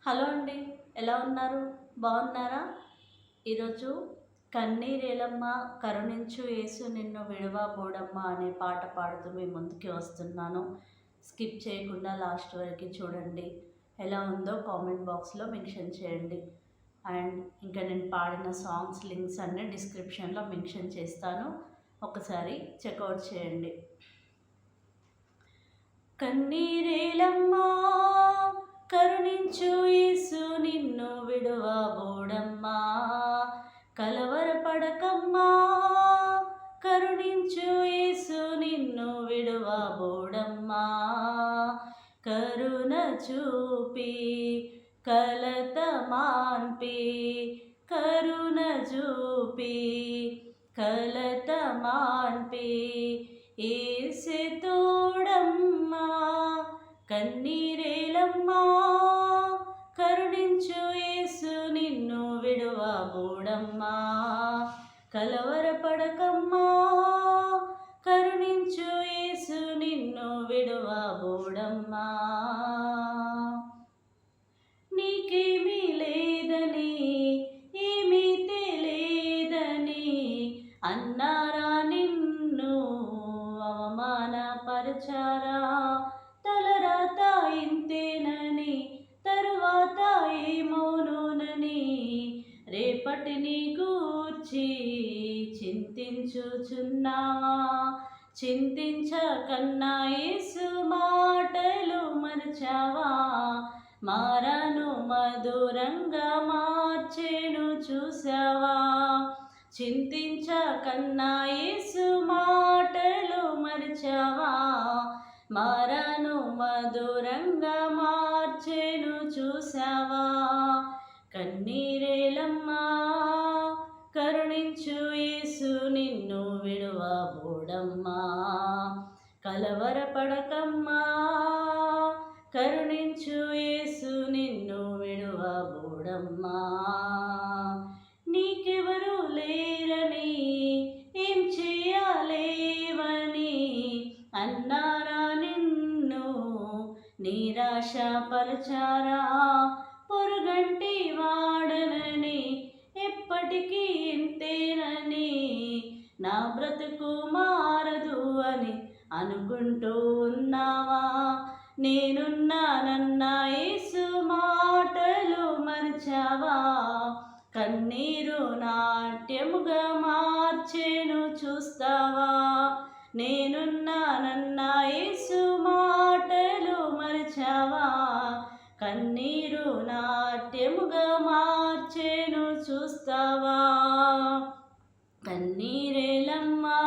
Hello అండి, ఎలా ఉన్నారు? బాగున్నారా? ఈరోజు కన్నీరేలమ్మ కరుణించు యేసు నిన్ను విడవబోడమ్మ అనే పాట పాడుతూ మీ ముందుకి వస్తున్నాను. స్కిప్ చేయకుండా లాస్ట్ వరకు చూడండి. ఎలా ఉందో కామెంట్ బాక్స్లో మెన్షన్ చేయండి. అండ్ ఇంకా నేను పాడిన సాంగ్స్ లింక్స్ అన్నీ డిస్క్రిప్షన్లో మెన్షన్ చేస్తాను, ఒకసారి చెక్అవుట్ చేయండి. కన్నీరేలమ్మా కరుణించు యేసు నిన్ను విడువబోడమ్మా, కలవరపడకమ్మా కరుణించు యేసు నిన్ను విడువబోడమ్మా, కరుణ చూపి కలత మాన్పి కరుణ చూపి కలత మాన్పి యేసే తోడమ్మా, కన్నీరేలమ్మా కరుణించు యేసు నిన్ను విడువబోడమ్మా, కలవరపడకమ్మా కరుణించు యేసు నిన్ను విడువబోడమ్మా. నీకేమీ లేదని ఏమీ తెలియదని అన్నారా, నిన్ను అవమానపరచారా, తలరాత ఇంతేనని తరువాత ఏమోనునని రేపటిని గూర్చి చింతించుచున్నావా, చింతించకన్నా యేసు మాటలు మరచావా, మారను మధురంగా మార్చేను చూసావా, చింతించకన్నా యేసు మాటలు మరచావా, మారను మధురంగా మార్చేను చూసావా. కన్నీరేలమ్మా కరుణించు యేసు నిన్ను విడువబోడమ్మా, కలవరపడకమ్మా కరుణించు యేసు నిన్ను విడువబోడమ్మా. నీకెవరు లేరని ఏం చేయలేవని అన్నారా, నిన్ను నిరాశపరచారా, పొరుగంటి వాడనని ఎప్పటికీ ఇంతేనని నా బ్రతుకు మారదు అని అనుకుంటూ ఉన్నావా, నేనున్నానన్న యేసు మాటలు మరచావా, కన్నీరు నాట్యముగా మార్చేను చూస్తావా, నేనున్నానన్న యేసు మాటలు మరచావా, కన్నీరు నాట్యముగా మార్చేను చూస్తావా. కన్నీరేలమ్మా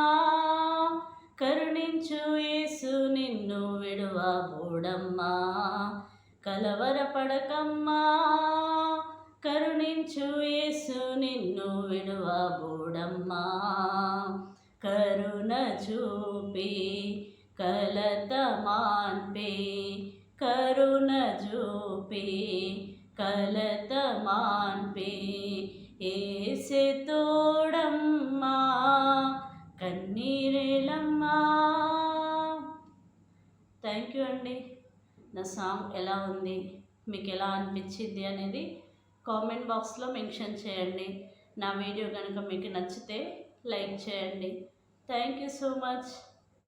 కరుణించు యేసు నిన్ను విడువబోడమ్మా, కలవరపడకమ్మా కరుణించు యేసు నిన్ను విడువబోడమ్మా, కరుణ చూపి కలత మాన్పి కరుణ చూపి కలత మాన్పి యేసే తోడమ్మా, కన్నీరేలమ్మా. థ్యాంక్ యూ అండి. నా సాంగ్ ఎలా ఉంది, మీకు ఎలా అనిపించింది అనేది కామెంట్ బాక్స్లో మెన్షన్ చేయండి. నా వీడియో కనుక మీకు నచ్చితే లైక్ చేయండి. Thank you so much.